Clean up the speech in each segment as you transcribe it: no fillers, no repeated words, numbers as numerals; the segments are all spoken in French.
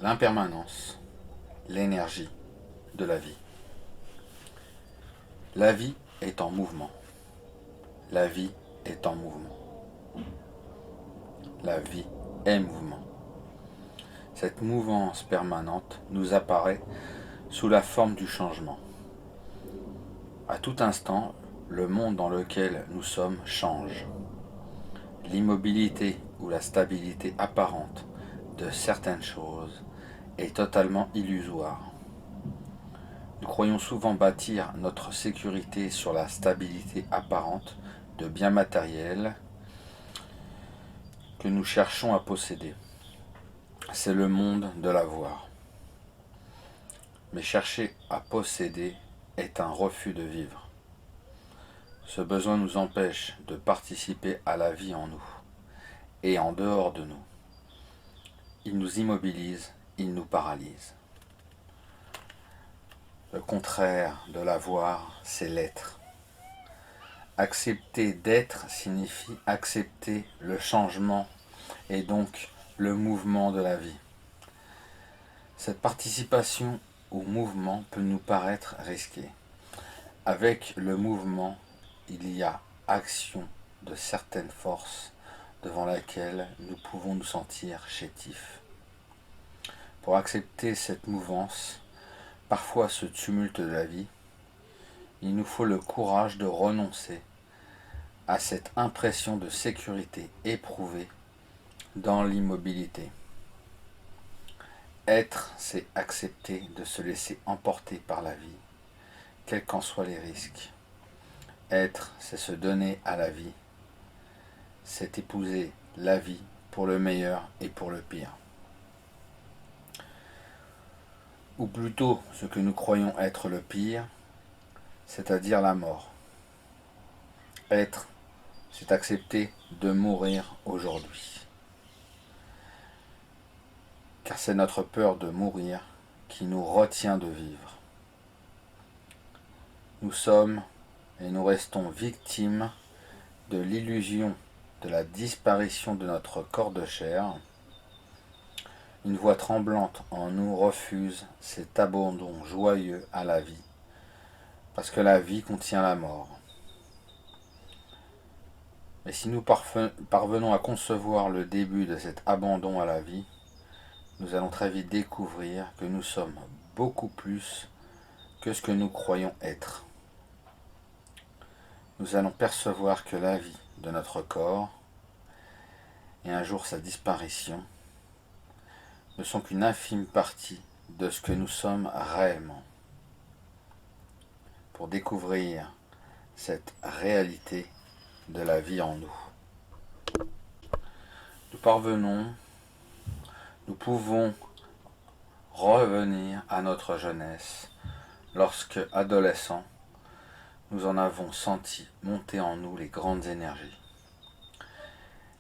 l'impermanence, l'énergie de la vie. La vie est en mouvement. La vie est en mouvement. La vie est mouvement. Cette mouvance permanente nous apparaît sous la forme du changement. À tout instant, le monde dans lequel nous sommes change. L'immobilité ou la stabilité apparente de certaines choses est totalement illusoire. Nous croyons souvent bâtir notre sécurité sur la stabilité apparente de biens matériels que nous cherchons à posséder. C'est le monde de l'avoir. Mais chercher à posséder est un refus de vivre. Ce besoin nous empêche de participer à la vie en nous et en dehors de nous. Il nous immobilise, il nous paralyse. Le contraire de l'avoir, c'est l'être. Accepter d'être signifie accepter le changement et donc le mouvement de la vie. Cette participation au mouvement peut nous paraître risquée. Avec le mouvement, il y a action de certaines forces devant laquelle nous pouvons nous sentir chétifs. Pour accepter cette mouvance, parfois ce tumulte de la vie, il nous faut le courage de renoncer à cette impression de sécurité éprouvée dans l'immobilité. Être, c'est accepter de se laisser emporter par la vie, quels qu'en soient les risques. Être, c'est se donner à la vie, c'est épouser la vie pour le meilleur et pour le pire. Ou plutôt ce que nous croyons être le pire, c'est-à-dire la mort. Être, c'est accepter de mourir aujourd'hui. Car c'est notre peur de mourir qui nous retient de vivre. Nous sommes et nous restons victimes de l'illusion de la disparition de notre corps de chair. Une voix tremblante en nous refuse cet abandon joyeux à la vie, parce que la vie contient la mort. Mais si nous parvenons à concevoir le début de cet abandon à la vie, nous allons très vite découvrir que nous sommes beaucoup plus que ce que nous croyons être. Nous allons percevoir que la vie de notre corps et un jour sa disparition ne sont qu'une infime partie de ce que nous sommes réellement. Pour découvrir cette réalité de la vie en nous, nous pouvons revenir à notre jeunesse lorsque, adolescents, nous en avons senti monter en nous les grandes énergies.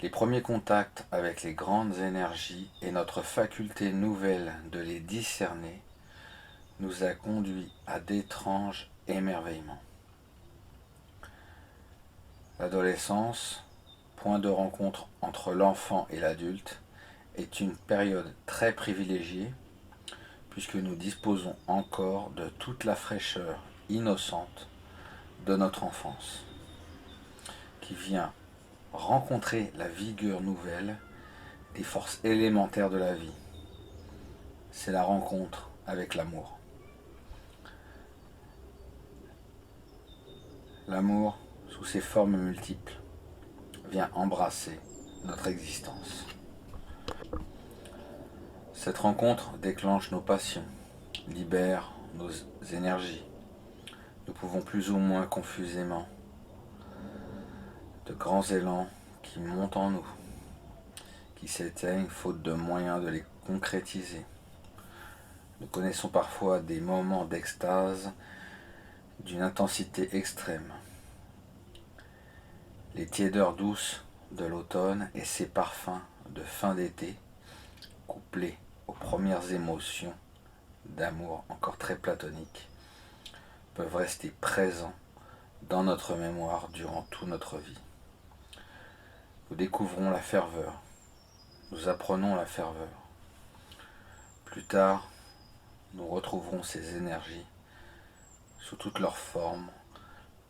Les premiers contacts avec les grandes énergies et notre faculté nouvelle de les discerner nous a conduits à d'étranges émerveillements. L'adolescence, point de rencontre entre l'enfant et l'adulte, est une période très privilégiée puisque nous disposons encore de toute la fraîcheur innocente de notre enfance, qui vient rencontrer la vigueur nouvelle des forces élémentaires de la vie. C'est la rencontre avec l'amour. L'amour, sous ses formes multiples, vient embrasser notre existence. Cette rencontre déclenche nos passions, libère nos énergies. Nous pouvons plus ou moins confusément de grands élans qui montent en nous, qui s'éteignent faute de moyens de les concrétiser. Nous connaissons parfois des moments d'extase d'une intensité extrême. Les tiédeurs douces de l'automne et ses parfums de fin d'été, couplés aux premières émotions d'amour encore très platoniques, peuvent rester présents dans notre mémoire durant toute notre vie. Nous découvrons la ferveur, nous apprenons la ferveur. Plus tard, nous retrouverons ces énergies sous toutes leurs formes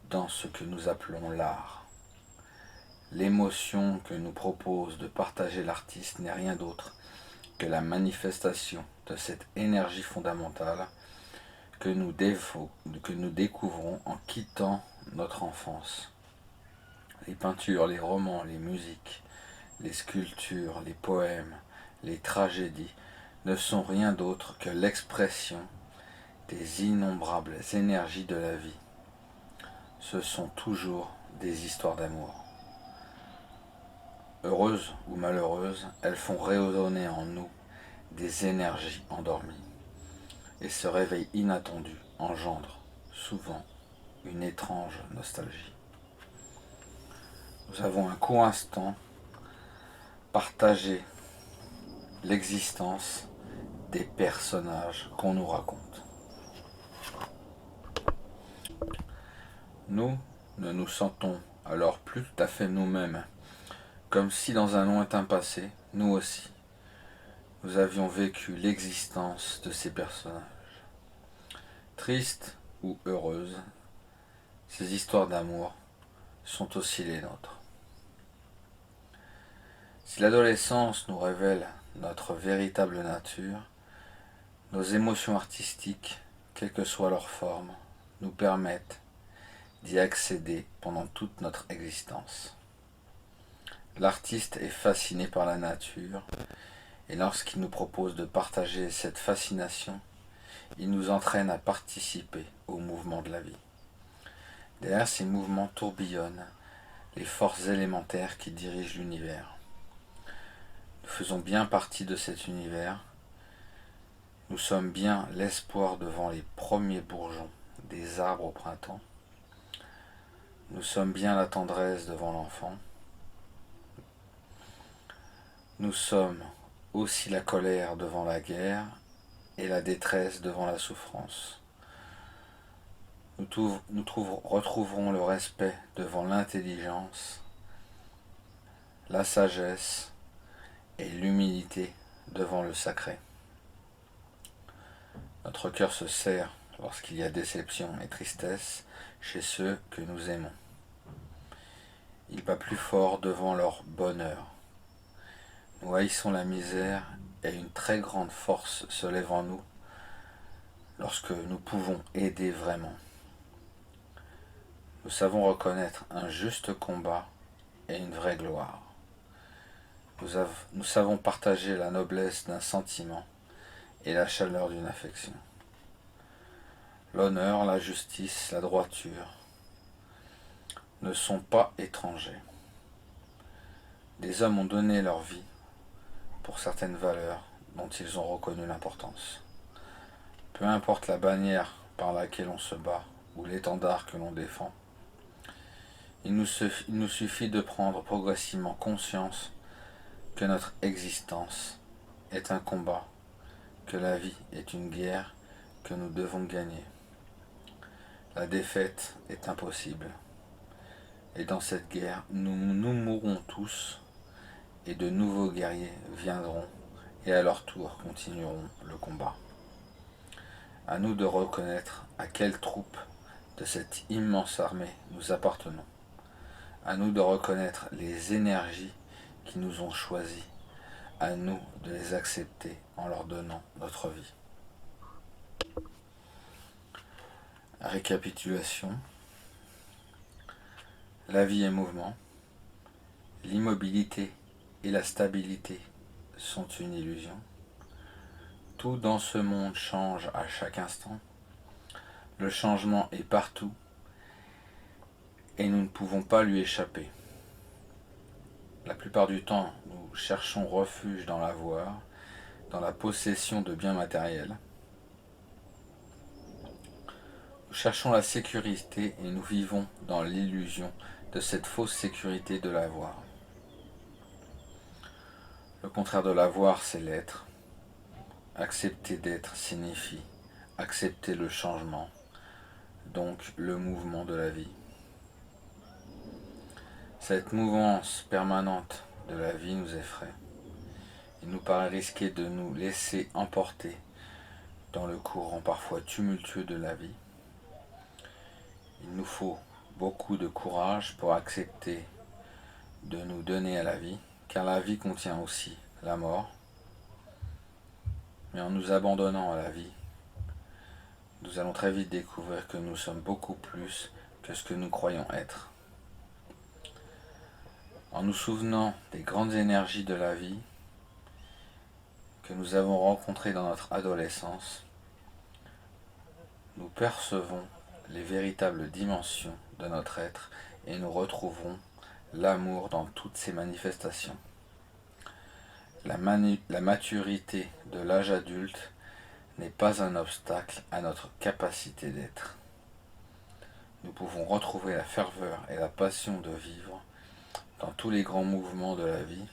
dans ce que nous appelons l'art. L'émotion que nous propose de partager l'artiste n'est rien d'autre que la manifestation de cette énergie fondamentale que nous découvrons en quittant notre enfance. Les peintures, les romans, les musiques, les sculptures, les poèmes, les tragédies ne sont rien d'autre que l'expression des innombrables énergies de la vie. Ce sont toujours des histoires d'amour. Heureuses ou malheureuses, elles font résonner en nous des énergies endormies. Et ce réveil inattendu engendre souvent une étrange nostalgie. Nous avons un court instant partagé l'existence des personnages qu'on nous raconte. Nous ne nous sentons alors plus tout à fait nous-mêmes, comme si dans un lointain passé, nous aussi, nous avions vécu l'existence de ces personnages. Tristes ou heureuses, ces histoires d'amour sont aussi les nôtres. Si l'adolescence nous révèle notre véritable nature, nos émotions artistiques, quelle que soit leur forme, nous permettent d'y accéder pendant toute notre existence. L'artiste est fasciné par la nature, et lorsqu'il nous propose de partager cette fascination, il nous entraîne à participer au mouvement de la vie. Derrière ces mouvements tourbillonnent les forces élémentaires qui dirigent l'univers. Nous faisons bien partie de cet univers. Nous sommes bien l'espoir devant les premiers bourgeons des arbres au printemps. Nous sommes bien la tendresse devant l'enfant. Nous sommes aussi la colère devant la guerre et la détresse devant la souffrance. Retrouverons le respect devant l'intelligence, la sagesse et l'humilité devant le sacré. Notre cœur se serre lorsqu'il y a déception et tristesse chez ceux que nous aimons. Il bat plus fort devant leur bonheur. Nous haïssons la misère et une très grande force se lève en nous lorsque nous pouvons aider vraiment. Nous savons reconnaître un juste combat et une vraie gloire. Nous savons partager la noblesse d'un sentiment et la chaleur d'une affection. L'honneur, la justice, la droiture ne sont pas étrangers. Des hommes ont donné leur vie pour certaines valeurs dont ils ont reconnu l'importance. Peu importe la bannière par laquelle on se bat ou l'étendard que l'on défend, il nous suffit de prendre progressivement conscience que notre existence est un combat, que la vie est une guerre que nous devons gagner. La défaite est impossible. Et dans cette guerre, nous mourrons tous et de nouveaux guerriers viendront et à leur tour continueront le combat. À nous de reconnaître à quelle troupe de cette immense armée nous appartenons. À nous de reconnaître les énergies qui nous ont choisis. À nous de les accepter en leur donnant notre vie. Récapitulation. La vie est mouvement. L'immobilité et la stabilité sont une illusion. Tout dans ce monde change à chaque instant. Le changement est partout et nous ne pouvons pas lui échapper. La plupart du temps, nous cherchons refuge dans l'avoir, dans la possession de biens matériels. Nous cherchons la sécurité et nous vivons dans l'illusion de cette fausse sécurité de l'avoir. Le contraire de l'avoir, c'est l'être. Accepter d'être signifie accepter le changement, donc le mouvement de la vie. Cette mouvance permanente de la vie nous effraie. Il nous paraît risqué de nous laisser emporter dans le courant parfois tumultueux de la vie. Il nous faut beaucoup de courage pour accepter de nous donner à la vie, car la vie contient aussi la mort. Mais en nous abandonnant à la vie, nous allons très vite découvrir que nous sommes beaucoup plus que ce que nous croyons être. En nous souvenant des grandes énergies de la vie que nous avons rencontrées dans notre adolescence, nous percevons les véritables dimensions de notre être et nous retrouvons l'amour dans toutes ses manifestations. La maturité de l'âge adulte n'est pas un obstacle à notre capacité d'être. Nous pouvons retrouver la ferveur et la passion de vivre dans tous les grands mouvements de la vie,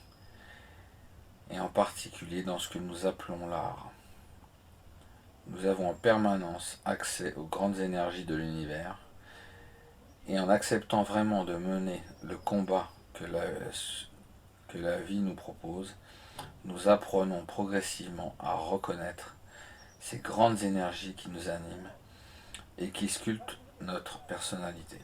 et en particulier dans ce que nous appelons l'art. Nous avons en permanence accès aux grandes énergies de l'univers, et en acceptant vraiment de mener le combat que la vie nous propose, nous apprenons progressivement à reconnaître ces grandes énergies qui nous animent et qui sculptent notre personnalité.